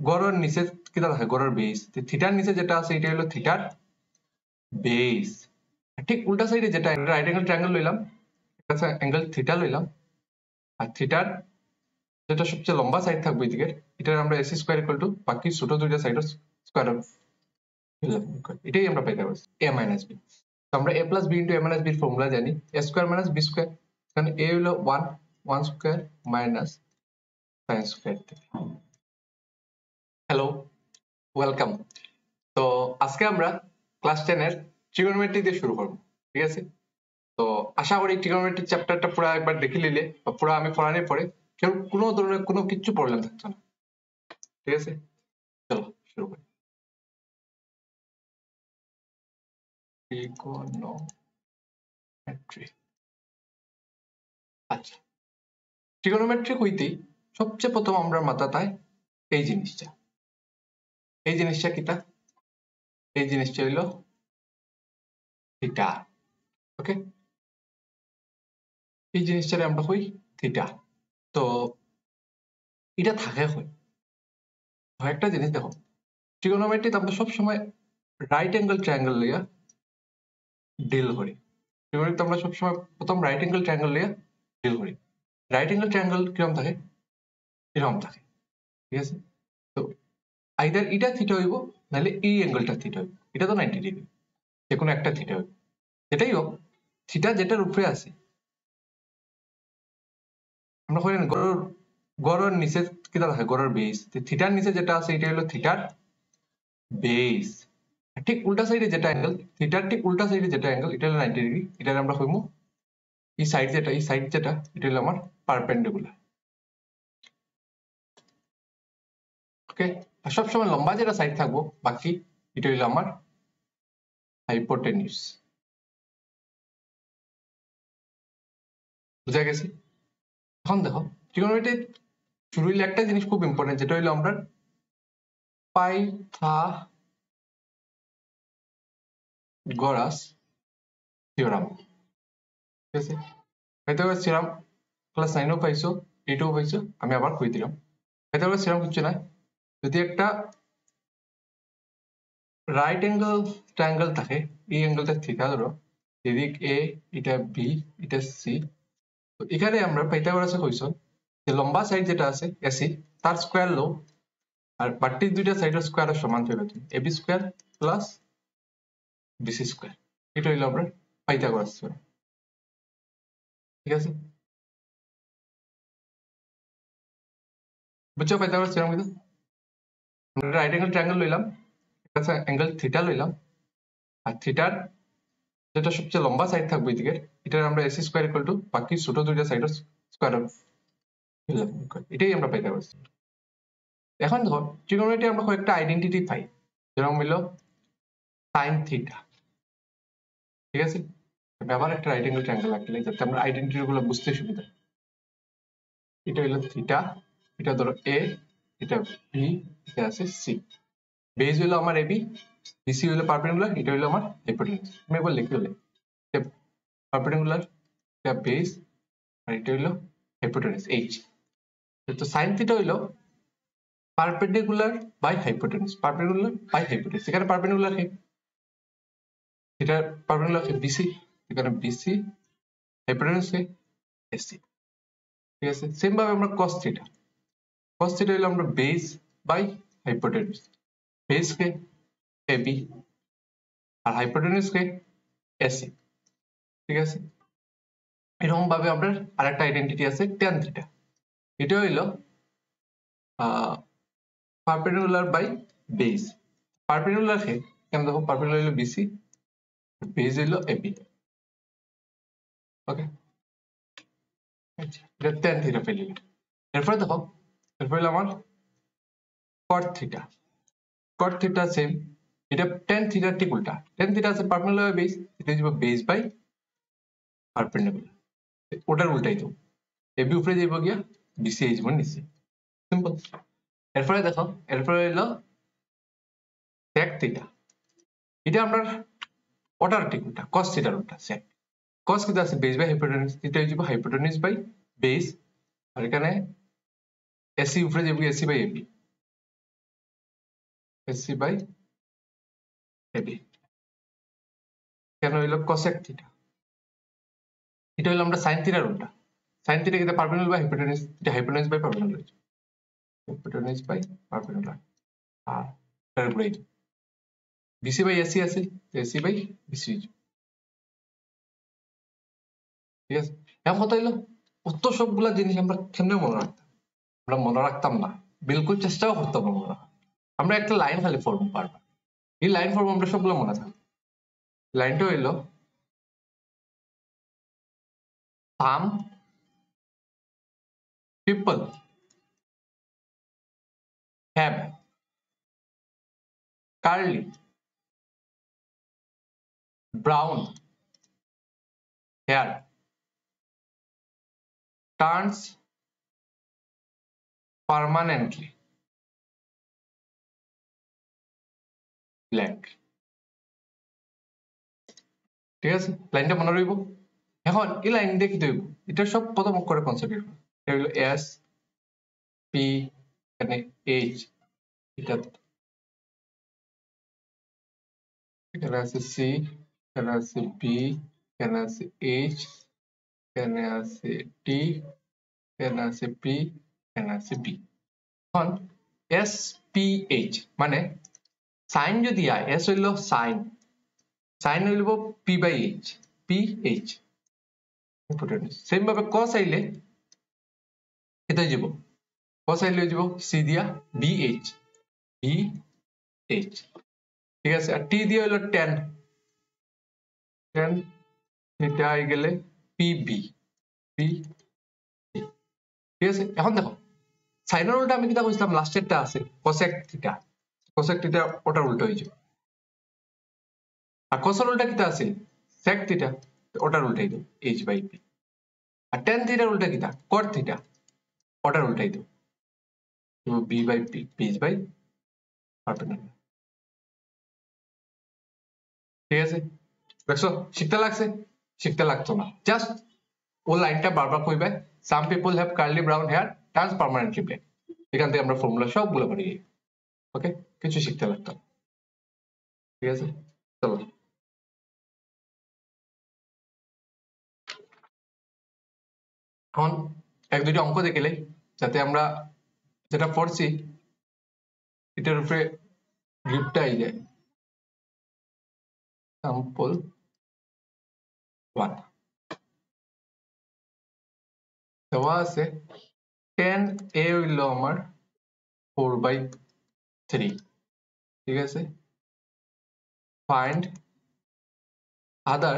গড়ের নিচে কিটা থাকে গড়ের বেস থিটার নিচে যেটা আছে এটা হলো থিটার বেস ঠিক উল্টা সাইডে যেটা রাইট অ্যাঙ্গেল ট্রায়াঙ্গেল লইলাম এটা অ্যাঙ্গেল থিটা লইলাম আর থিটার যেটা সবচেয়ে লম্বা সাইড থাকবে এদিকে এটার আমরা এসি স্কয়ার ইকুয়াল টু বাকি ছোট দুইটা সাইডের স্কয়ার এটাই আমরা পাইতে পারছি a মাইনাস b তো আমরা a plus b into a minus b এর ফর্মুলা জানি a square minus b square এখানে a হলো 1 square minus sin square hello welcome তো আজকে আমরা ক্লাস 10 এর ট্রিগোনোমেট্রি দিয়ে শুরু করব ঠিক আছে তো আশা করি ট্রিগোনোমেট্রি চ্যাপ্টারটা পুরো একবার দেখে নিলে বা পুরো আমি পড়ানোর পরে কেউ কোনো ধরনের কোনো কিছু প্রবলেম থাকছে না ঠিক আছে চলো শুরু করি ট্রিগোনোমেট্রি আচ্ছা ট্রিগোনোমেট্রি হইতে সবচেয়ে প্রথম আমরা মাথায় এই জিনিসটা কিটা এই জিনিসটা হইলো থিটা ওকে এই জিনিসটারে আমরা কই থিটা তো এটা থাকে একটা জিনিস দেখো ট্রিগোনোমেট্রিতে আমরা সব সময় রাইট অ্যাঙ্গেল ট্রায়াঙ্গেল লইয়া ডিল করি ট্রিগোনোমেট্রিতে আমরা সব সময় প্রথম রাইট অ্যাঙ্গেল ট্রায়াঙ্গেল লইয়া ডিল করি রাইট অ্যাঙ্গেল ট্রায়াঙ্গেল কিরকম থাকে এরকম থাকে ঠিক আছে তো আইদার এটা থিটা হইব নাহলে এই অ্যাঙ্গেলটা থিটা হইব এটা তো 90 ডিগ্রি যে কোনো একটা থিটা হইব এটাই হোক থিটা যেটার উপরে আছে আমরা কই না গড়ের নিচে কিটা থাকে গড়ের বেস থিটার নিচে যেটা আছে এটা হলো থিটার বেস ঠিক উল্টা সাইডে যেটা অ্যাঙ্গেল থিটার ঠিক উল্টা সাইডে যেটা অ্যাঙ্গেল এটা হলো 90 ডিগ্রি এটা আমরা কইমু এই সাইড যেটা এটা হলো আমার পারপেন্ডিকুলার ওকে আর সব সময় লম্বা যেটা সাইড থাকবো বাকি এটা হলো আমার হাইপোটেনিউস বুঝা গেছে এখন দেখো ট্রিগোনোমেট্রি শুরু হইলে একটা জিনিস খুব ইম্পর্টেন্ট যেটা হলো আমরা পাইথাগোরাস থিওরাম ঠিক আছে পাইথাগোরাস থিওরাম ক্লাস 9 পাইছো 8 পাইছো আমি আবার কই দিলাম পাইথাগোরাস থিওরাম কিছু না যদি একটা রাইট অ্যাঙ্গেল ট্রায়াঙ্গেল থাকে এই অ্যাঙ্গেলটা থিটা ধরো এদিক এ এটা বি এটা সি তো এখানে আমরা পাইথাগোরাসে কইছো যে লম্বা সাইড যেটা আছে এসি তার স্কয়ার লো আর বাকি দুইটা সাইডের স্কয়ারের সমান হইবে AB square plus BC square এটা হইলো আমরা পাইথাগোরাস থিওরাম ঠিক আছে বুঝছো পাইথাগোরাস থিওরাম কি আমরা রাইট অ্যাঙ্গেল ট্রায়াঙ্গেল লইলাম এটা অ্যাঙ্গেল থিটা লইলাম আর থিটার যেটা সবচেয়ে লম্বা সাইড থাকবে এদিকে এটার আমরা এসি স্কয়ার ইকুয়াল টু বাকি ছোট দুইটা সাইডের স্কয়ার এটাই আমরা পাইতে পারছি এখন ধর ট্রিগোনোমেট্রি আমরা কয়েকটা আইডেন্টিটি পাই যেরকম হইলো সাইন থিটা ঠিক আছে আবার একটা রাইট অ্যাঙ্গেল ট্রায়াঙ্গেল আঁকলে যাতে আমরা আইডেন্টিটি গুলো বুঝতে সুবিধা এটা হইলো থিটা এটা ধরো এ এটা বি এটা আছে সি বেস হইলো আমার এবি বিসি হইলো পারপেন্ডিকুলার এটা হইলো আমার হাইপোটেনিউস আমি একবার লিখে হলে পারপেন্ডিকুলার এটা বেস আর এটা হইলো হাইপোটেনিউস এইচ তো সাইন থিটা হইলো পারপেন্ডিকুলার বাই হাইপোটেনিউস এখানে পারপেন্ডিকুলার কে এটা পারপেন্ডিকুলার কে বিসি এখানে বিসি হাইপোটেনিউস কে এসি ঠিক আছে সেম ভাবে আমরা cos থিটা হলো আমরা বেস বাই হাইপোটেনিউস বেস কে এবি আর হাইপোটেনিউস কে এসি ঠিক আছে এরকম ভাবে আমরা আরেকটা আইডেন্টিটি আছে tan থিটা এটা হইলো পারপেন্ডিকুলার বাই বেস পারপেন্ডিকুলার কে কেন দেখো পারপেন্ডিকুলার হলো বিসি বেস হলো এবি ওকে আচ্ছা এটা tan থিটা পেলি এরপর দেখো এরপর হলো আমার cot থিটা সেম এটা tan থিটা ঠিক উল্টা tan থিটা আছে পারপেন্ডিকুলার বাই বেস এটা হইবে বেস বাই পারপেন্ডিকুলার ওটার উল্টাই তো এবি উপরে যাইব গিয়া বিসি আইব নিচে সিম্পল এরপরে দেখো এরপরে হলো sec থিটা এটা আমরা ওটার ঠিক উল্টা cos থিটার উল্টা sec cos কি আছে বেস বাই হাইপোটেনিউস এটা হইব হাইপোটেনিউস বাই বেস আর এখানে এসি উপরে যাবে AC by AB AC by AB. কেন হইলো কোসেক থিটা? এটা হইলো আমরা সাইন থিটার উল্টা। সাইন থিটা কি পারপেন্ডিকুলার বাই হাইপোটেনিস, এটা হাইপোটেনিস বাই পারপেন্ডিকুলার, হাইপোটেনিস বাই পারপেন্ডিকুলার। আর এর উপরে বিসি বাই এসি আছে, এসি বাই বিসি। ঠিক আছে, এখন কথা হইলো অত সবগুলা জিনিস আমরা কেমনে মনে রাখতাম? আমরা মনে রাখতাম না, বিলকুল চেষ্টাও করতাম না মনে রাখার। আমরা একটা লাইন খালি ফর্ম পারবা, এই লাইন ফর্ম আমরা সবগুলো মনে থাকবে। লাইনটা হইলো some people have curly brown hair turns permanently black। ঠিক আছে, লাইনটা মনে রইব। এখন এই লাইন দিয়ে কি হইব? এটা সব প্রথম অক্ষরে কনসেন্ট্রেট করো। এটা হইলো এস পি, এখানে এইচ, এটা এখানে আছে সি, এখানে আছে বি, এখানে আছে এইচ, এখানে আছে টি, এখানে আছে পি, এখানে আছে বি। এখন এস পি এইচ মানে সাইন যদি আয়, এস হইল সাইন, সাইন হইব P by H, P H. Same ভাবে কস আইলে এটা যাব, কস আইলে যাব সি দিয়া বি এইচ, বি এইচ। ঠিক আছে, আর টি দিয়ে হইলো টেন, টেন থিটা আই গেলে পি বি, পি। ঠিক আছে, এখন দেখো সাইনের উল্টা আমি কিটা কইছিলাম, লাস্টেরটা আছে কোসেক থিটা, কোসেক থিটা ওটার উল্টো হয়ে যাবে। আর কোসের উল্টা কিটা আছে সেক থিটা, ওটার উল্টাই দাও এইচ বাই পি। আর টেন থিটার উল্টা কিটা কট থিটা, ওটার উল্টাই দাও বি বাই পি, পিচ বাই পারপেন্ডিকুলার। ঠিক আছে, দেখছো শিখতে লাগছে? শিখতে লাগতো না, জাস্ট ও লাইনটা বারবার কইবে some people have curly brown hair turns permanently black. এখান থেকে আমরা ফর্মুলা সবগুলো পারি। ওকে, কিছু শিখতে লাগতো। ঠিক আছে, চলো এখন এক দুইটা অঙ্ক দেখলে যাতে আমরা যেটা পড়ছি এটার উপরে গ্রিপটা আই যায়। স্যাম্পল 1 দেওয়া আছে 10a হইল আমার 4/3। ঠিক আছে, find other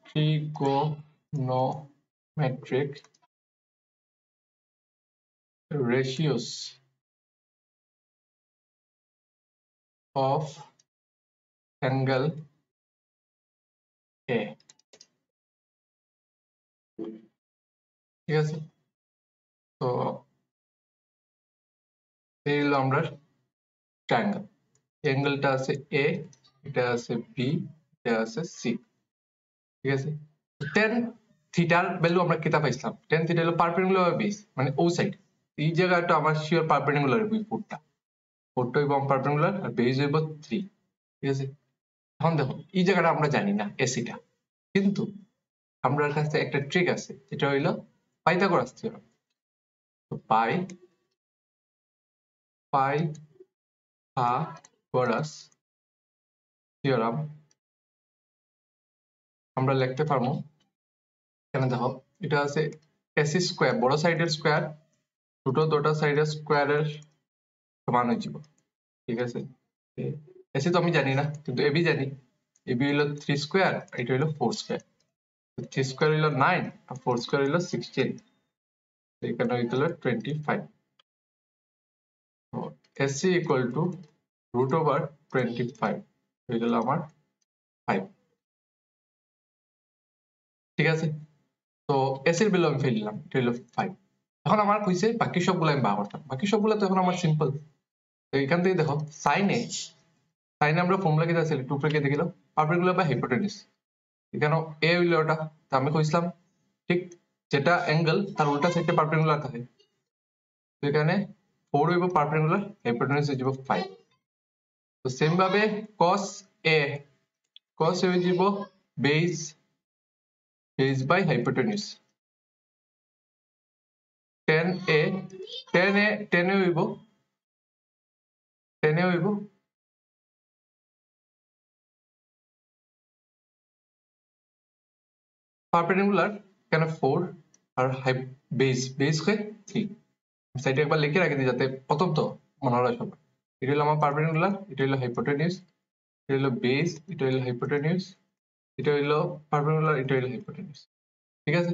trigonometric ratios of angle A। ঠিক আছে, তো এই হলো আমরা ট্রায়াঙ্গেল, অ্যাঙ্গেলটা আছে এ, এটা আছে বি, এটা আছে সি। ঠিক আছে, টেন থিটার ভ্যালু আমরা কেটা পাইছিলাম, টেন থিটা হলো পারপেন্ডিকুলার বেস মানে ও সাইড। এই জায়গাটা আমার শিওর পারপেন্ডিকুলার হইব, ফোরটা ফোরটা হইব পারপেন্ডিকুলার আর বেস হইব 3। ঠিক আছে, এখন দেখো এই জায়গাটা আমরা জানি না এসিটা, কিন্তু আমরা কাছে একটা ট্রিক আছে, যেটা হইলো পাইথাগোরাস থিওরেম। তো পাইথাগোরাস থিওরেম আমরা লিখতে পারবো। এখানে দেখো এটা আছে এসি স্কয়ার, বড় সাইডের স্কয়ার ছোট দুটো সাইডের স্কয়ারের সমান হয়ে যাব। ঠিক আছে, এসি তো আমি জানি না, কিন্তু এবি জানি। এবি হলো 3 স্কয়ার, এটা হলো 4 স্কয়ার। 3 স্কয়ার হলো 9 আর 4 স্কয়ার হলো 16, এখানে হলো 25। তো এসি ইকুয়াল টু √25 হয়ে গেল আমার 5। ঠিক আছে, তো এসির ভ্যালু আমি ফেলে দিলাম, এটা হলো 5। এখন আমার কইছে বাকি সবগুলো আমি বার করতাম, বাকি সবগুলো তো এখন আমার সিম্পল। তো এখান থেকে দেখো সাইনে, সাইনে আমরা ফর্মুলা কি আছে একটু উপরে গিয়ে দেখিলাম পারপেন্ডিকুলার বা হাইপোটেনিস। এখানে এ হইলো ওটা, তো আমি কইছিলাম ঠিক যেটা অ্যাঙ্গেল তার উল্টা সাইডে পারপেন্ডিকুলার থাকে। তো এখানে 4 হইব পারপেন্ডিকুলার হাইপোটেনিউজ হইব 5 তো সেম ভাবে cos a হয়ে যাব base by hypotenuse tan a tan a হইব পারপেন্ডিকুলার কেন 4 আর বেস কে 3 সাইডে একবার লিখে রাখি দিই যাতে প্রথম তো মনে হয় সব এটা হলো আমার পারপেন্ডিকুলার এটা হলো হাইপোটেনিউজ এটা হলো বেস এটা হলো হাইপোটেনিউজ এটা হলো পারপেন্ডিকুলার এটা হলো হাইপোটেনিউজ ঠিক আছে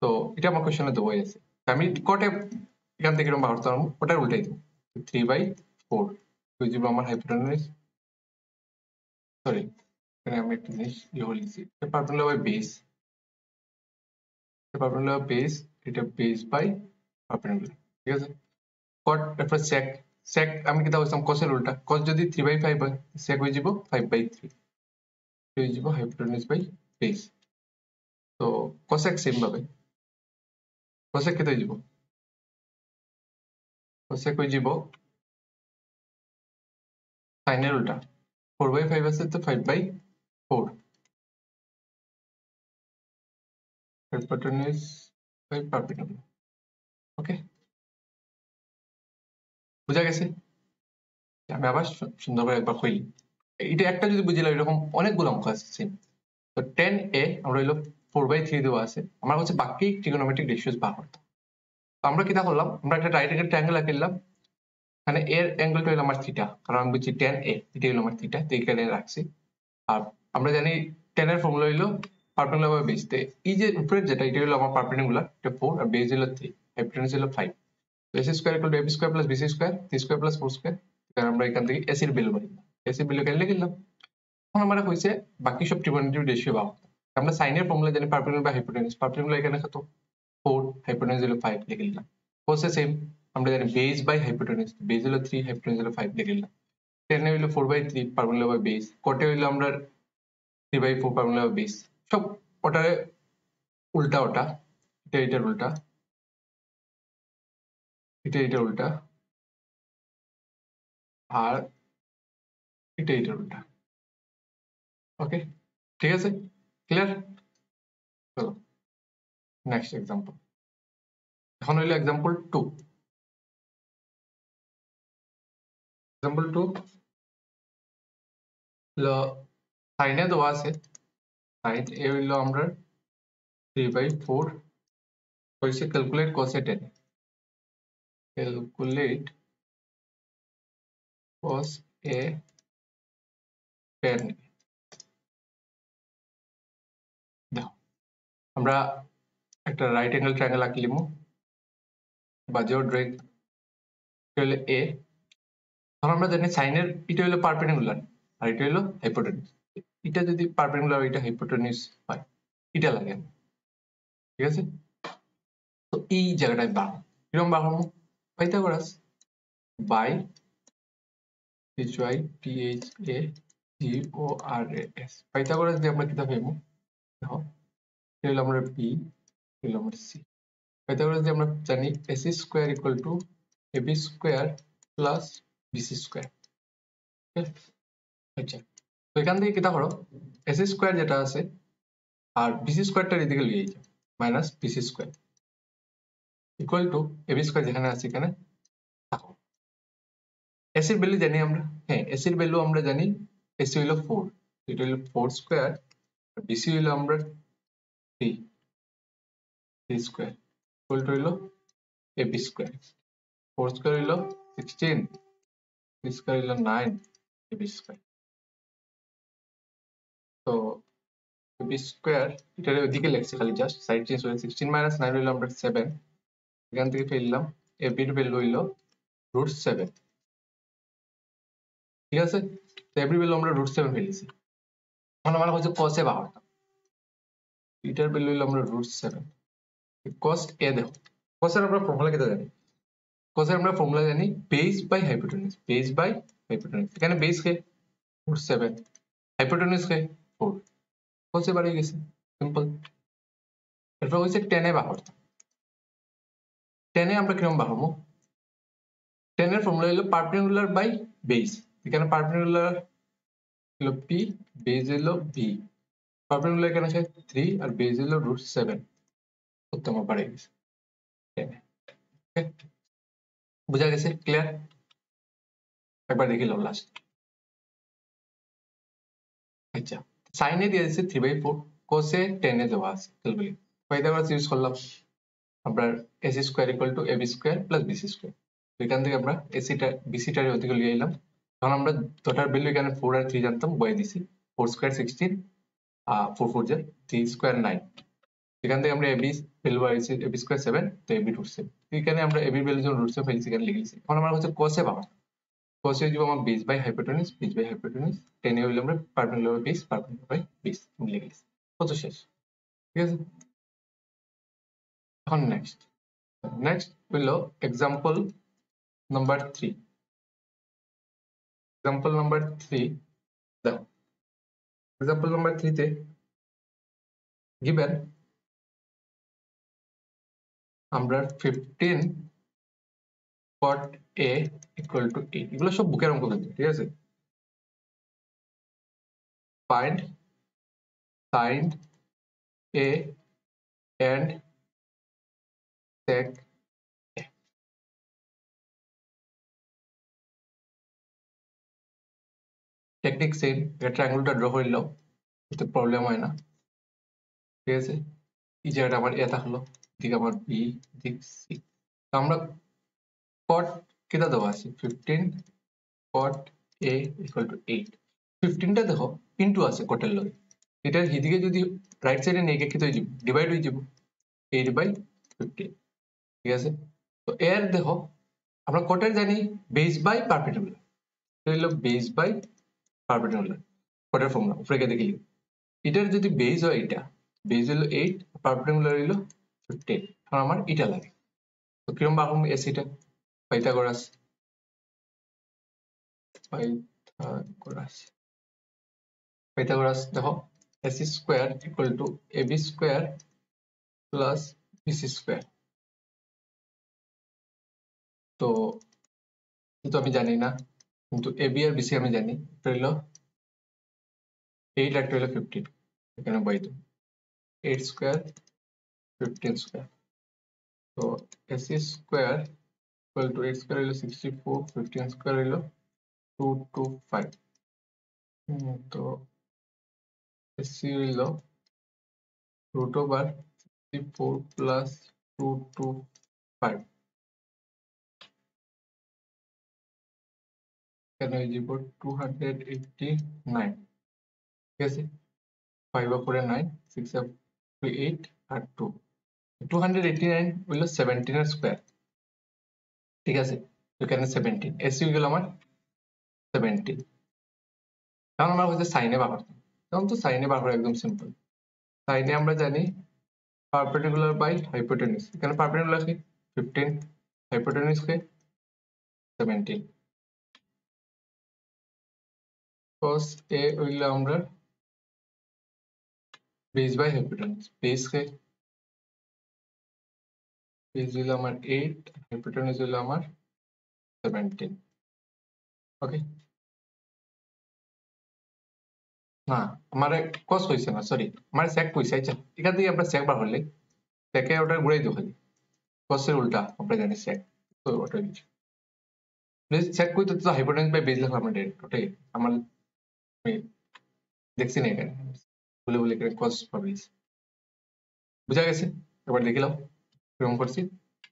তো এটা আমার কোশ্চেনে দেওয়াই আছে আমি কটে এখান থেকে এরকম বার করতে পারবো ওটার উল্টাই দেবো 3/4 তো যে আমার হাইপোটেনিউজ সরি এখানে আমি একটা জিনিস লিখছি perpendicular by base perpendicular base এটা বেস বাই পারপেন্ডিকুলার ঠিক আছে কট তারপর sec আমি কিতা বলছিলাম cos এর উল্টা cos যদি 3/5 হয় sec হয়ে যাব 5/3 হয়ে যাব হাইপোটেনিউজ বাই বেস তো cosec সেম ভাবে cosec কিতা হয়ে যাব cosec হয়ে যাব sin এর উল্টা 4/5 আছে তো 5/4 হাইপোটেনিউজ বাই পারপেন্ডিকুলার ওকে বুঝা গেছে আমি আবার সুন্দর করে একবার কই এটা একটা যদি বুঝিলাম এরকম অনেকগুলো অঙ্ক আছে সেম তো tan a আমরা হইলো 4/3 দেওয়া আছে আমার হচ্ছে বাকি ট্রিগোনোমেট্রিক রেশিওস বার করতে তো আমরা কিটা করলাম আমরা একটা রাইট অ্যাঙ্গেল ট্রায়াঙ্গেল আঁকলাম মানে এর অ্যাঙ্গেলটা হলো আমার থিটা কারণ আমি বুঝছি tan a এটা হলো আমার থিটা তো এইখানে রাখছি আর আমরা জানি tan এর ফর্মুলা হলো পারপেন্ডিকুলার বাই বেস এই যে উপরের যেটা এটা হলো আমার পারপেন্ডিকুলার এটা 4 আর বেস হলো 3 হাইপোটেনিউজ হলো 5 তো ac square equal two ab square plus bc square c square plus 4 square কারণ আমরা এখান থেকে ac এর ভ্যালু পাই ac এর ভ্যালু কেন লিখলাম এখন আমরা কইছে বাকি সব ট্রিগোনোমেট্রিক রেশিও পাবো আমরা sin এর ফর্মুলা জানি পারপেন্ডিকুলার বাই হাইপোটেনিউজ পারপেন্ডিকুলার এখানে কত 4 হাইপোটেনিউজ হলো 5 লিখে দিলাম cos সেম আমরা জানি বেস বাই হাইপোটেনিউজ বেস হলো 3 হাইপোটেনিউজ হলো 5 লিখে দিলাম tan হলো 4/3 পারপেন্ডিকুলার বাই বেস cot হলো আমরা 3/4 পারপেন্ডিকুলার বাই বেস সব ওটারে উল্টা ওটা এটা এটার উল্টা এটা এটার উল্টা আর এটা এটার উল্টা ওকে ঠিক আছে ক্লিয়ার চলো নেক্সট এক্সাম্পল এখন হইলো এক্সাম্পল 2 এক্সাম্পল 2 হলো সাইনে দেওয়া আছে সাইন এ হইলো আমরা 3/4 হইছে calculate cos a tan calculate cos a tan দেখো আমরা একটা রাইট অ্যাঙ্গেল ট্রায়াঙ্গেল আঁকলিমু বাজেও ড্রয়িং হলো a এখন আমরা জানি সাইনের এটা হলো পারপেন্ডিকুলার আর এটা হলো হাইপোটেনিউজ এটা যদি পারপেন্ডিকুলার এটা হাইপোটেনিউজ হয় এটা লাগে ঠিক আছে তো এই জায়গাটায় বাড়াবো কিরকম বাড়াবো পাইথাগোরাস বাই PHAGORAS পাইথাগোরাস দিয়ে আমরা কিতা পাইবো দেখো এটা হলো আমরা B এটা হলো আমরা C পাইথাগোরাস দিয়ে আমরা জানি AC square equal two AB square plus BC square আচ্ছা তো এখান থেকে কিতা করো AC স্কয়ার যেটা আছে আর BC স্কয়ারটা এদিকে লিয়ে যাও minus BC square equal two AB square যেখানে আছে এখানে থাকো AC এর ভ্যালু জানি আমরা হ্যাঁ AC এর ভ্যালু আমরা জানি AC হলো 4 এটা হলো 4 স্কয়ার আর BC হলো আমরা 3 স্কয়ার ইকুয়াল টু হলো AB স্কয়ার 4 স্কয়ার হলো 16 3 স্কয়ার হলো 9 AB স্কয়ার তো AB স্কয়ার এটা ওইদিকে লিখছি খালি জাস্ট সাইড চেঞ্জ হয়ে 16 মাইনাস 9 হলো আমরা 7 এখান থেকে পেলাম AB এর ভ্যালু হলো √7 ঠিক আছে তো AB এর ভ্যালু আমরা √7 পেয়েছি এখন আমরা হচ্ছে cos a বাড়াতাম এটার ভ্যালু হলো আমরা √7 cos a দেখো cos এর আমরা ফর্মুলা কিটা জানি cos এর আমরা ফর্মুলা জানি বেস বাই হাইপোটেনিউজ এখানে base K √7 হাইপোটেনিউজ K 4 cos a বাড়িয়ে গেছে সিম্পল এরপর হচ্ছে tan a বাড়াতাম tan a আমরা কিরকম বাড়াবো tan এর ফর্মুলা হলো পারপেন্ডিকুলার বাই বেস। এখানে পারপেন্ডিকুলার হলো p, বেস হলো b। পারপেন্ডিকুলার এখানে আছে 3 আর বেস হলো √7। করতে আমার পারে গেছে। বুঝা গেছে? ক্লিয়ার? একবার দেখি লো লাস্ট। আচ্ছা, সাইনে দিয়ে দিয়েছে 3/4, কোসে 10 এ দেওয়া আছে ক্যালকুলেট। পাইথাগোরাস ইউজ করলাম। আমরা ac square equal two ab square plus bc square. এখান থেকে আমরা ac টা bc টার ওদিকে নিয়ে এলাম। তখন আমরা দুটার ভ্যালু এখানে 4 আর 3 জানতাম, বয়ে দিছি। 4 স্কয়ার 16, 4 4 যা 3 স্কয়ার 9। এখান থেকে আমরা ab ভ্যালু পাইছি ab স্কয়ার 7, তো ab √7। এখানে আমরা ab এর ভ্যালু যখন √7 পাইছি এখানে লিখেছি। এখন আমরা হচ্ছে কোসে পাবো। কোসে দিব আমার base by hypotenuse, base by hypotenuse. 10 এ হইলো আমরা perpendicular by base, perpendicular by base লিখে দিছি। কত শেষ? ঠিক আছে? এখন নেক্সট হলো এক্সাম্পল নাম্বার 3। এক্সাম্পল নাম্বার 3 দেখো। এক্সাম্পল নাম্বার 3 তে গিভেন আমরা 15 cot a equal to 8, এগুলো সব বুকের অঙ্ক কিন্তু, ঠিক আছে? Find sin a and sec a। Technique same, এটা ট্রায়াঙ্গেলটা ড্র করে নিলাম, এতে প্রবলেম হয় না। ঠিক আছে? এই জায়গাটা আমার এ থাকলো, এদিকে আমার বি, দিক সি। আমরা cot কেটা দেওয়া আছে 15 cot a equal to 8। 15টা দেখো ইনটু আছে কটের লগে, এটার এদিকে যদি রাইট সাইডে নেই কি হয়ে যাব, ডিভাইড হয়ে যাব 8/15। ঠিক আছে? তো এর দেখো আমরা কটের জানি বেস বাই পারপেন্ডিকুলার, এটা হলো বেস বাই পারপেন্ডিকুলার। কটের ফর্মুলা উপরে দেখি, এটার যদি বেস হয়, এটা বেস হলো 8, পারপেন্ডিকুলার হলো 15। এখন আমার এটা লাগে, তো কিরকম বানাবো এসিটা? পাইথাগোরাস পাইথাগোরাস দেখো, ac square equal two ab square plus bc square. তো কিন্তু আমি জানি না, কিন্তু ab আর bc আমি জানি। এটা হলো 8 আর 15, এখানে বাই দাও 8 স্কয়ার 15 স্কয়ার। তো ac square equal two 8 square হলো 64, 15 স্কয়ার হলো 225। তো ac হলো √64 প্লাস 225, এখানে হয়ে যাব 289। ঠিক আছে? 5 উপরে 9, 6 উপরে 8 আর 2, 289 হলো 17 এর স্কয়ার। ঠিক আছে? এখানে 17, এসি হয়ে গেল আমার 17। এখন আমরা হচ্ছে সাইনে বার করতাম। এখন তো সাইনে বার করা একদম সিম্পল। সাইনে আমরা জানি পারপেন্ডিকুলার বাই হাইপোটেনিউস। এখানে পারপেন্ডিকুলার কি 15, হাইপোটেনিউস কি 17। cos a হইলো আমরা বেস বাই হাইপোটেনিউস, বেস কে বেস হইলো আমার 8, হাইপোটেনিউস হইলো আমার 17। ওকে? না, আমার cos হইছে না, সরি, আমার sec হইছে। আচ্ছা, এখান থেকে আমরা sec বার হলে sec এ ওটা ঘুরাই দিও খালি, cos এর উল্টা আমরা জানি sec, তো ওটা কিছু sec কইতে তো হাইপোটেনিউস বাই বেস লেখা আমরা ডাইরেক্ট ওটাই। আমার আমি দেখছি না এখানে, বলে বলে এখানে cos পাবিস। বুঝা গেছে? এবার দেখিলাম কিরকম করছি।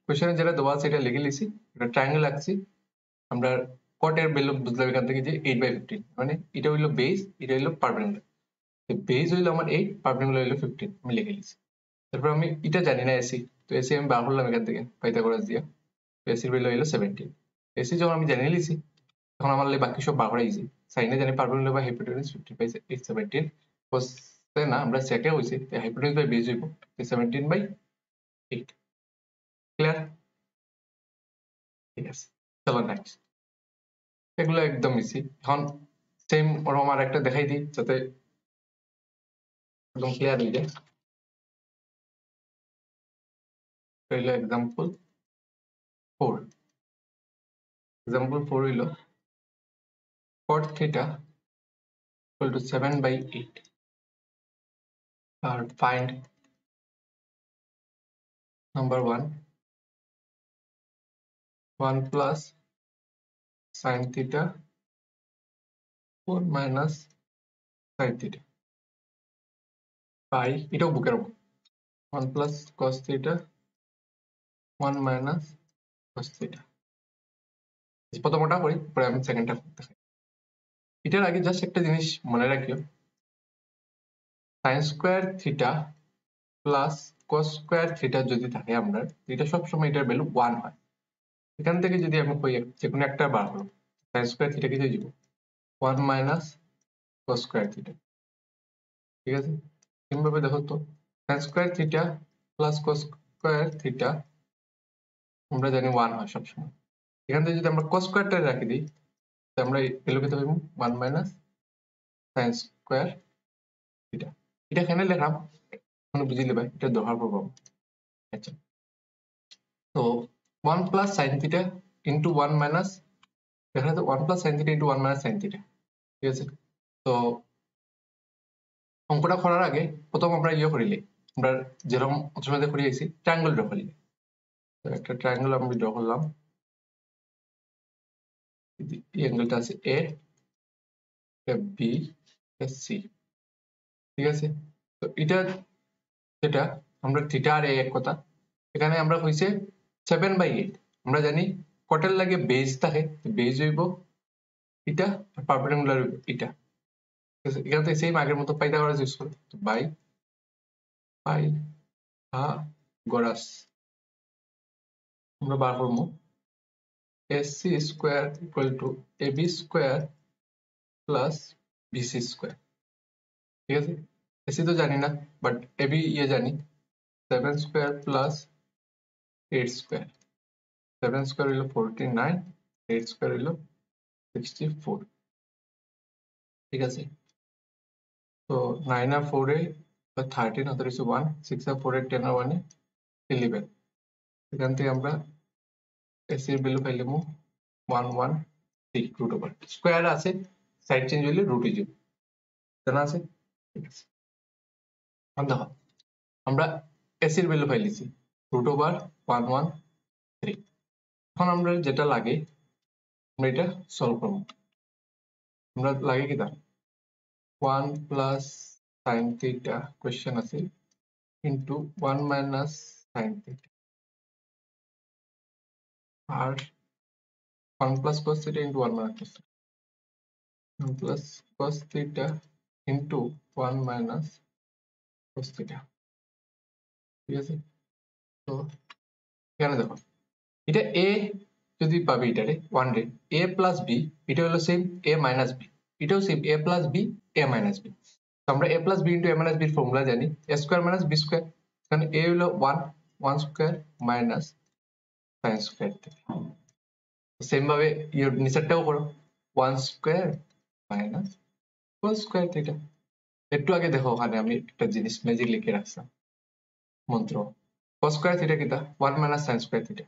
কোশ্চেনে যেটা দেওয়া আছে এটা লিখে লিছি, এটা ট্রায়াঙ্গেল আঁকছি। আমরা cot এর ভ্যালু বুঝলাম এখান থেকে যে 8/15, মানে এটা হইলো বেস, এটা হইলো পারপেন্ডিকুলার। বেস হইলো আমার 8, পারপেন্ডিকুলার হইলো 15, আমি লিখে লিছি। তারপর আমি এটা জানি না এসি, তো এসি আমি বার করলাম এখান থেকে পাইথাগোরাস দিয়ে। এসির ভ্যালু হলো 17। এসি যখন আমি জানি লিছি, তখন আমার লাগে বাকি সব বার করা ইজি। সাইনে জানি পারপেন্ডিকুলার বাই হাইপোটেনিউস 15 বাই 8 17, কোসে না আমরা সেকে হইছে, তাই হাইপোটেনিউস বাই বেস হইব 17/8। ক্লিয়ার? ঠিক আছে, চলো নেক্সট। এগুলো একদম ইজি। এখন সেম ওরকম আর একটা দেখাই দিই যাতে একদম ক্লিয়ার হয়ে যায়। এক্সাম্পল 4। এক্সাম্পল 4 হইল cot theta equal to 7/8 R find number 1 plus sin theta 4 minus sin theta by এটাও বুকের 1 plus cos theta 1 minus cos theta প্রথমটা করি পরে আমি সেকেন্ডটা দেখাই। এটার আগে জাস্ট একটা জিনিস মনে রাখিও, sin square theta plus cos square theta যদি থাকে আমরা, এটা সবসময় এটার ভ্যালু 1 হয়। এখান থেকে যদি আমি কই যে কোনো একটা বার করব, sin স্কয়ার থিটা কি হয়ে যাব 1 মাইনাস cos স্কয়ার থিটা। ঠিক আছে, কিভাবে দেখো তো, sin square theta plus cos square theta আমরা জানি 1 হয় সবসময়। এখান থেকে যদি আমরা cos স্কয়ারটা রাখি দিই, তাহলে আমরা ভ্যালু কত পাবো 1 মাইনাস sin স্কয়ার থিটা। এটা এখানে লিখলাম, মানে বুঝিলে ভাই এটা দরকার পড়ব। আচ্ছা, তো 1 plus sin theta into 1 minus, এখানে তো 1 plus sin theta into 1 minus sin theta. ঠিক আছে, তো অঙ্কটা করার আগে প্রথম আমরা করিলে, আমরা যেরকম অথমধ্যে করে আইছি ট্রায়াঙ্গল ড্র করি। তো একটা ট্রায়াঙ্গল আমরা ড্র করলাম, এই অ্যাঙ্গেলটা আছে এ, এটা বি, এটা সি। ঠিক আছে, তো এটা যেটা আমরা থিটা আর এ এক কথা, এখানে আমরা হইছে 7/8। আমরা জানি কটের লাগে বেজ থাকে, বেজ হইব এটা আর পারপেন্ডিকুলার হইব এটা। ঠিক আছে, এখান থেকে সেম আগের মতো পাইথাগোরাস ইউজ করব, তো বাই পাইথাগোরাস আমরা বার করব AC square equal two AB square plus BC square. ঠিক আছে, AC তো জানি না, বাট AB জানি, 7 স্কয়ার প্লাস 8 স্কয়ার। 7 স্কয়ার হইলো 49, 8 স্কয়ার হইলো 64। ঠিক আছে, তো 9 আর 4 এ 13, অর্থাৎ হচ্ছে 1, 6 আর 4 এ 10 আর 1 এ 11। এখান থেকে আমরা AC এর ভ্যালু পাইলাম 113 রুট ওভার, স্কয়ার আছে সাইড চেঞ্জ হইলে রুট হয়ে যাবে, জানা আছে। ঠিক আছে, দেখো আমরা AC এর ভ্যালু পাইলিছি রুট ওভার 113। এখন আমরা যেটা লাগে আমরা এটা সলভ করব। আমরা লাগে কি দাও 1 প্লাস sin থিটা কোশ্চেন আছে ইনটু 1 মাইনাস sin থিটা আর 1 plus cos theta into 1 minus cos theta, 1 plus cos theta into 1 minus cos theta। ঠিক আছে, তো এখানে দেখো এটা a যদি পাবে এটারে 1 রে a plus b, এটা হলো সেম a minus b, এটাও same a plus b a minus b। তো আমরা a plus b into a minus b এর ফর্মুলা জানি a square minus b square। এখানে a হলো 1 square minus sin square theta। Same ভাবে এর নিচেরটাও করো 1 square minus cos square theta। একটু আগে দেখো ওখানে আমি একটা জিনিস ম্যাজিক লিখে রাখছিলাম মন্ত্র, cos স্কয়ার থিটা কিটা 1 মাইনাস sin স্কয়ার থিটা।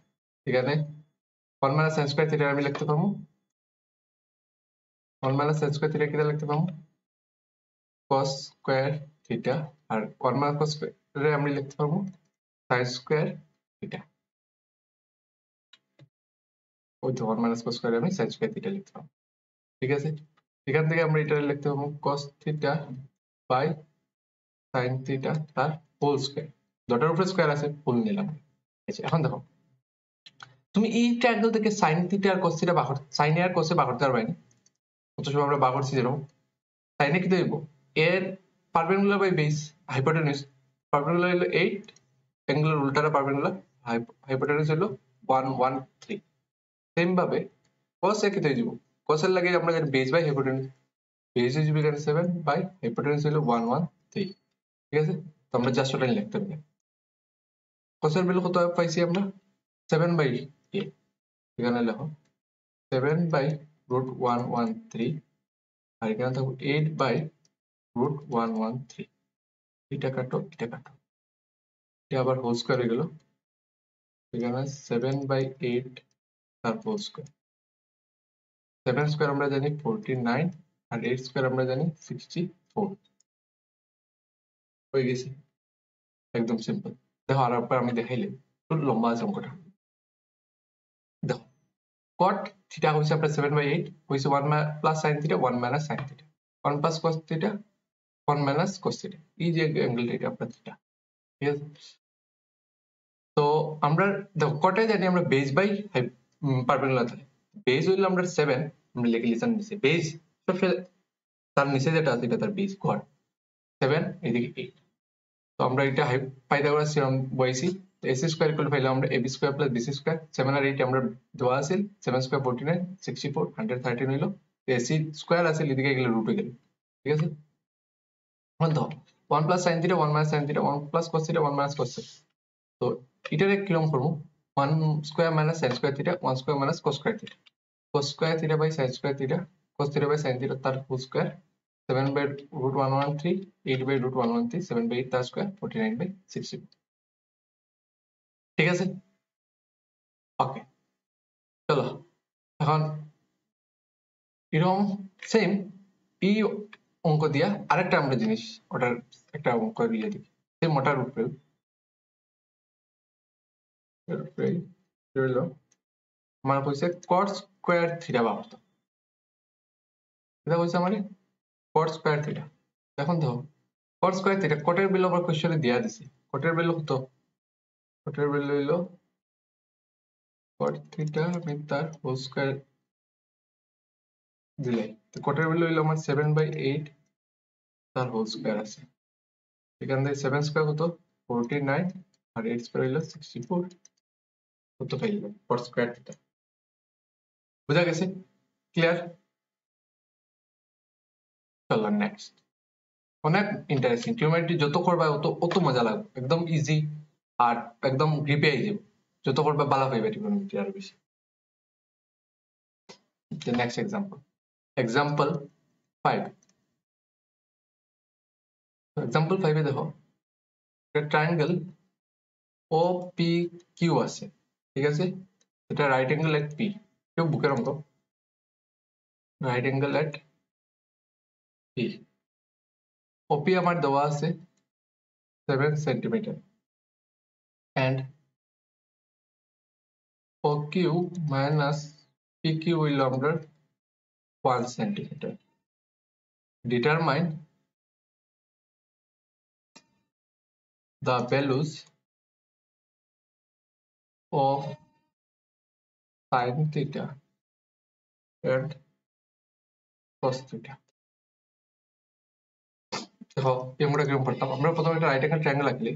এখানে 1 মাইনাস sin স্কয়ার থিটা আমি লিখতে পারবো 1 মাইনাস sin স্কয়ার থিটা কিটা লিখতে পারবো cos স্কয়ার থিটা, আর 1 মাইনাস cos স্কয়ার আমি লিখতে পারবো sin স্কয়ার থিটা। ওই তো 1 মাইনাস cos স্কয়ার আমি sin স্কয়ার থিটা লিখতে পারবো। ঠিক আছে, এখান থেকে আমরা এটা লিখতে পারবো cos theta by sin theta তার হোল স্কয়ার, ডটের উপরে স্কয়ার আছে হোল নিলাম। আচ্ছা, এখন দেখো তুমি এই ট্রায়াঙ্গেল থেকে sin থিটা আর cos থিটা বাহর, sin এ আর cos এ বাহর করতে পারবে না। কত সময় আমরা বাহর করছি যেরকম sin এ কি দেব এর পারপেন্ডিকুলার বাই বেস হাইপোটেনিউস, পারপেন্ডিকুলার হলো 8, অ্যাঙ্গেলের উল্টাটা পারপেন্ডিকুলার, হাইপোটেনিউস হলো 113। সেম ভাবে cos এ কি দেব cos এর লাগে আমরা জানি বেস বাই হাইপোটেনিউস, বেস হয়ে যাবে এখানে 7 বাই হাইপোটেনিউস হলো 113। ঠিক আছে, তো আমরা জাস্ট ওটা লিখতে পারি। cos এর ভ্যালু কত পাইছি আমরা 7/8, এখানে লেখো 7 বাই রুট 113 আর এখানে থাকবে 8 বাই রুট 113। এটা কাটো এটা কাটো, এটা আবার হোল স্কয়ার হয়ে গেল, এখানে 7/8 তার হোল স্কয়ার। 7 স্কয়ার আমরা জানি 49 আর 8 স্কয়ার আমরা জানি 64 হয়ে গেছে একদম সিম্পল দেখো আর একবার আমি দেখাইলে একটু লম্বা আছে অঙ্কটা দেখো cot থিটা হইছে আপনার 7/8 হইছে 1 plus sin theta 1 minus sin theta 1 plus cos theta 1 minus cos theta এই যে অ্যাঙ্গেলটা এটা আপনার থিটা ঠিক আছে তো আমরা দেখো কটাই জানি আমরা বেস বাই পারপেন্ডিকুলার থাকে বেস হইলো আমরা 7 আমরা লিখে লিসান নিচে বেস সবচেয়ে তার নিচে যেটা আছে এটা তার বেস কট 7 এদিকে 8 তো আমরা এটা পাইথাগোরাস থিওরেম বইছি ac স্কয়ার ইকুয়াল পাইলাম আমরা ab square plus bc square 7 আর 8 আমরা দেওয়া আছে 7 স্কয়ার 49 64 113 হইলো ac স্কয়ার আছে এদিকে গেলে রুট হয়ে গেল ঠিক আছে এখন দাও 1 plus sin theta 1 minus sin theta 1 plus cos theta 1 minus cos theta তো এটারে কিরকম করব 1 square minus sin square theta 1 square minus cos square theta cos square theta by sin square theta cos theta by sin theta তার whole square 7 by root 113 8 by root 113 7 by 8 তার square 49 by 60 ঠিক আছে ওকে চলো এখন এরকম same এই অঙ্ক দিয়া আরেকটা আমরা জিনিস ওটার একটা অঙ্ক দিয়ে দিই সেম ওটার উপরে হলো আমার কইছে cot স্কয়ার থিটা বাহুত এটা কইছে আমারে cot স্কয়ার থিটা এখন দেখো cot স্কয়ার থিটা কটের ভ্যালু আবার কোশ্চেনে দেয়া দিছে কটের ভ্যালু কত কটের ভ্যালু হলো cot থিটা আমি তার হোল স্কয়ার দিলাই তো কটের ভ্যালু হলো আমার 7/8 তার হোল স্কয়ার আছে এখান থেকে 7 স্কয়ার কত 49 আর 8 স্কয়ার হলো 64 কত পাইলো cot স্কয়ার থিটা বুঝা গেছে ক্লিয়ার চলো নেক্সট অনেক ইন্টারেস্টিং টিউটোরিয়ালটি যত করবা অত মজা লাগবে একদম ইজি আর একদম গ্রিপে আই যাবে যত করবা ভালো হইবে টিউটোরিয়ালটি আর বেশি the next example 5 example 5 এ দেখো একটা ট্রায়াঙ্গেল OPQ আছে ঠিক আছে এটা রাইট অ্যাঙ্গেল এট P কেউ বুকের অঙ্ক right angle at P OP আমার দেওয়া আছে 7 centimetre and OQ minus PQ will under 1 centimeter. Determine the values of sin theta and cos theta. দেখো আমরা কিরকম করতাম আমরা প্রথমে একটা রাইট অ্যাঙ্গেল ট্রায়াঙ্গেল আঁকলি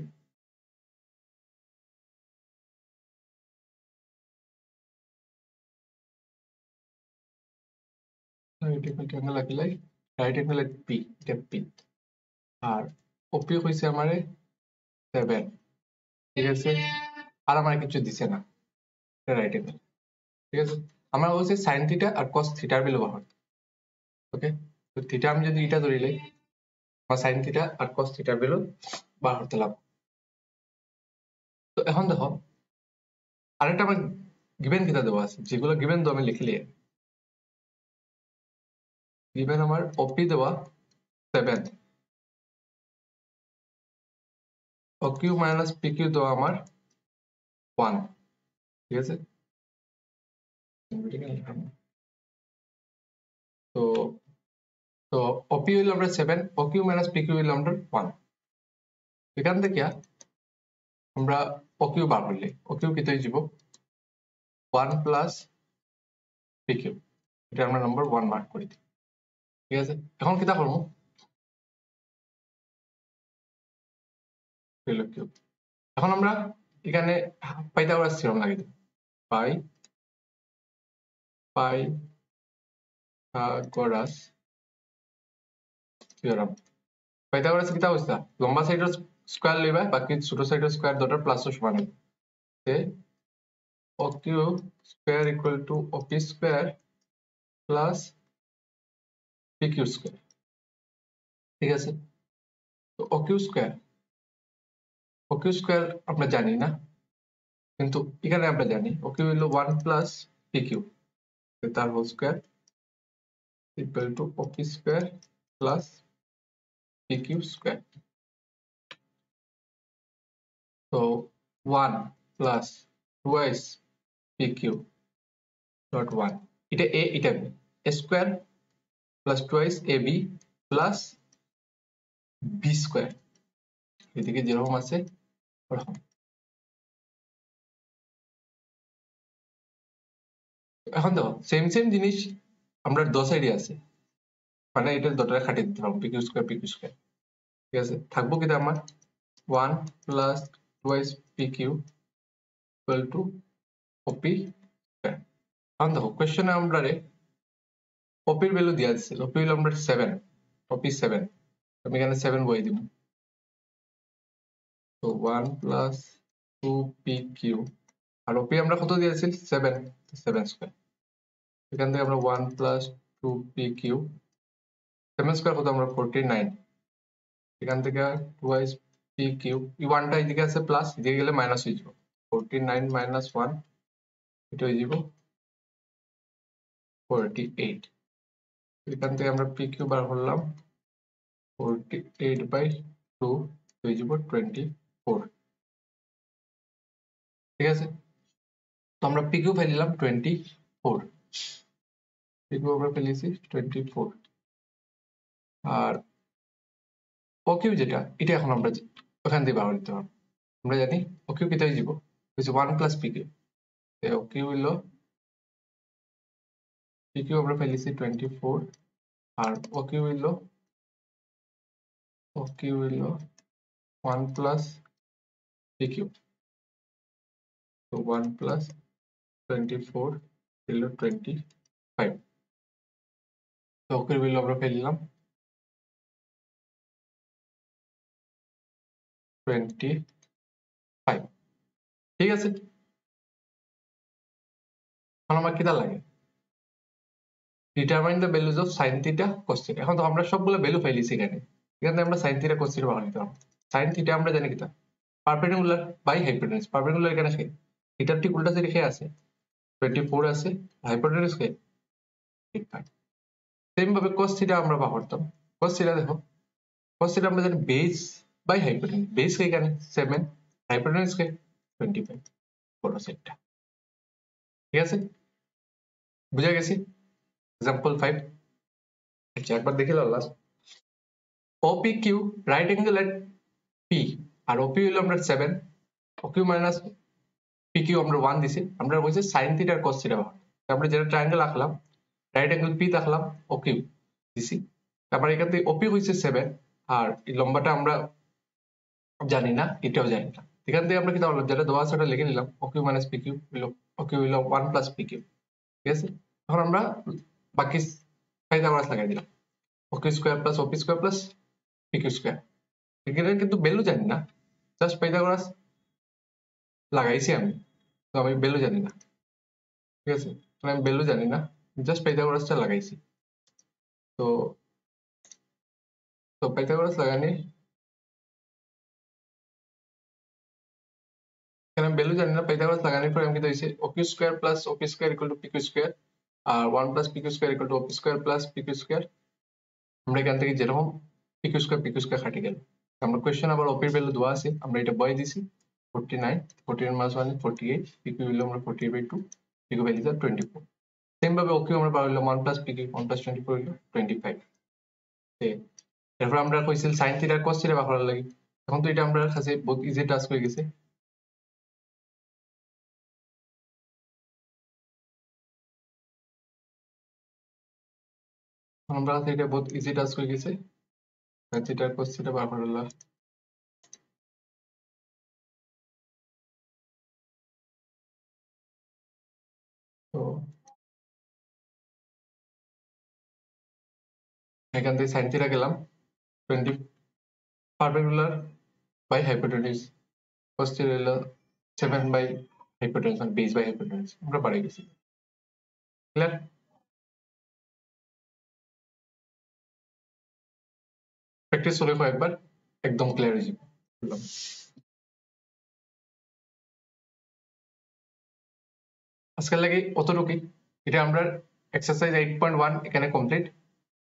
রাইট অ্যাঙ্গেল ট্রায়াঙ্গেল আঁকলে রাইট অ্যাঙ্গেল এট P এটা P আর OP হইছে আমারে 7 ঠিক আছে আর আমার কিছু দিছে না এটা রাইট অ্যাঙ্গেল ঠিক আছে আমরা বলছি sin থিটা আর cos থিটার ভ্যালু বার করতে ওকে তো থিটা আমি যদি এটা ধরি লাই আমার sin থিটা আর cos থিটার ভ্যালু বার করতে লাগবে তো এখন দেখো আরেকটা আমার গিভেন কিটা দেওয়া আছে যেগুলো গিভেন তো আমি লিখলি গিভেন আমার OP দেওয়া 7 OQ মাইনাস PQ দেওয়া আমার 1 ঠিক আছে তো তো OP হইল আমরা 7 OQ মাইনাস PQ হইল আমরা 1 এখান থেকে আমরা OQ বার করলে OQ কত হয়ে যাব 1 প্লাস PQ এটা আমরা নাম্বার 1 মার্ক করে দিই ঠিক আছে এখন কিটা করব এখন আমরা এখানে পাইথাগোরাস থিওরেম লাগিয়ে দিই পাইথাগোরাস থিওরেম পাইথাগোরাস কিটা হইছে লম্বা সাইডের স্কয়ার লইবা বাকি ছোট সাইডের স্কয়ার দুটোর প্লাস ও সমান হবে OQ square equal to OP square plus PQ square ঠিক আছে তো OQ স্কয়ার আমরা জানি না কিন্তু এখানে আমরা জানি OQ হলো 1 প্লাস PQ তার whole square equal to OP square plus PQ square. So 1 plus twice PQ dot 1. এটা A, এটা B. A square plus twice AB plus B square. এদিকে যেরকম আছে ওরকম। এখন দেখো সেম জিনিস আমরা দো সাইডে আছে, মানে এটা দুটোটা খাটিয়ে দিতে হবে, PQ square PQ square। ঠিক আছে, থাকবো কি আমার 1 plus twice PQ equal to OP square। এখন দেখো কোয়েশ্চনে আমরা OP এর ভ্যালু দেওয়া আছে, OP হলো আমরা 7, OP 7, আমি এখানে 7 বই দিব। তো 1 plus 2PQ আর OP আমরা কত দিয়েছি 7, 7 স্কয়ার। এখান থেকে আমরা 1 plus 2PQ 7 স্কয়ার কত আমরা 49। এখান থেকে twice PQ এই 1 টা এদিকে আছে প্লাস, এদিকে গেলে মাইনাস হয়ে যাবে, 49 minus 1 এটা হয়ে যাবে 48। এখান থেকে আমরা PQ বার করলাম 48/2 হয়ে যাবে 24। ঠিক আছে, তো আমরা PQ পেলাম 24, PQ আমরা পেয়েছি 24। আর OQ যেটা, এটা এখন আমরা ওখান থেকে বার করতে পারবো। আমরা জানি OQ কেটে যাব হচ্ছে 1 plus PQ। OQ হলো PQ আমরা পেয়েছি 24 আর OQ হলো 1 plus PQ। তো 1 plus 24 হলো 25। তো OQ হলো আমরা পেলাম 25। ঠিক আছে, এখন আমার কিটা লাগে determine the values of sin theta cos theta. এখন তো আমরা সবগুলো ভ্যালু পাইলিছি এখানে, এখানে আমরা sin থিটা cos থিটা বানাই দিলাম। sin থিটা আমরা জানি কিটা পারপেন্ডিকুলার বাই হাইপোটেনাস। পারপেন্ডিকুলার এখানে আছে, থিটার ঠিক উল্টা সাইডে কে আছে 24 আছে, হাইপোটেনাস কে 85। সেম ভাবে cos থিটা আমরা বার করতাম। cos থিটা দেখো, cos থিটা আমরা জানি বেস বাই হাইপোটেনাস। বেস কে এখানে 7, হাইপোটেনাস কে 25 বড় সাইডটা। ঠিক আছে, বুঝা গেছে? এক্সাম্পল 5 আচ্ছা একবার দেখে নাও last. OPQ right angle at P আর OP হলো আমরা 7, OQ মাইনাস PQ আমরা 1 দিছি, আমরা বলছি sin থিটা আর cos থিটা বানাবো। আমরা যেটা ট্রায়াঙ্গেল আঁকলাম রাইট অ্যাঙ্গেল P রাখলাম, OQ দিছি। তারপর এখান থেকে OP হইছে 7 আর এই লম্বাটা আমরা জানি না, এটাও জানি না। এখান থেকে আমরা কি তাহলে যেটা দেওয়া আছে ওটা লিখে নিলাম, OQ মাইনাস PQ হলো OQ হলো 1 প্লাস PQ। ঠিক আছে, এখন আমরা বাকি পাইথাগোরাস লাগাই দিলাম, OQ square plus OP square plus PQ square. এখানে কিন্তু ভ্যালু জানি না, জাস্ট পাইথাগোরাস লাগাইছি আমি, তো আমি ভ্যালু জানি না। ঠিক আছে, আমি ভ্যালু জানি না, জাস্ট পাইথাগোরাসটা লাগাইছি। তো তো পাইথাগোরাস লাগানি, এখানে ভ্যালু জানি না, পাইথাগোরাস লাগানোর পরে আমি কি হইছে OQ square plus OP square equal to PQ square আর 1 plus PQ square equal to OP square plus PQ square. আমরা এখান থেকে যেরকম PQ স্কয়ার কাটি গেল। আমরা কোশ্চেন আবার OP এর ভ্যালু দেওয়া আছে, আমরা এটা বয় দিছি 49, 49 মাইনাস 1 48, PQ হলো আমরা 48/2, PQ ভ্যালু 24। সেম ভাবে OQ আমরা পাইলাম 1 প্লাস PQ 1 প্লাস 24 হলো 25। এরপর আমরা কইছিল sin থিটা cos থিটা বার করার লাগি। এখন তো এটা আমরা কাছে বহুত ইজি টাস্ক হয়ে গেছে। আমরা কাছে এটা বহুত ইজি টাস্ক হয়ে গেছে, sin থিটা cos থিটা বার করার লাগি। তো এখান থেকে sin থিটা গেলাম 20 পারপেন্ডিকুলার বাই হাইপোটেনিউস, cos থিটা হলো 7 বাই হাইপোটেনিউস মানে বেস বাই হাইপোটেনিউস, আমরা পারে গেছি। ক্লিয়ার? প্র্যাকটিস করে কয়েকবার একদম ক্লিয়ার হয়ে যাবে। আজকের লাগে অতটুকুই। এটা আমরা এক্সারসাইজ 8.1 এখানে কমপ্লিট।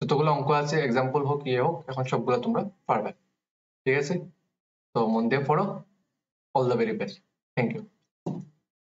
যতগুলো অঙ্ক আছে এক্সাম্পল হোক ইয়ে হোক এখন সবগুলো তোমরা পারবে। ঠিক আছে, তো মন দিয়ে পড়ো। All the very best. Thank you.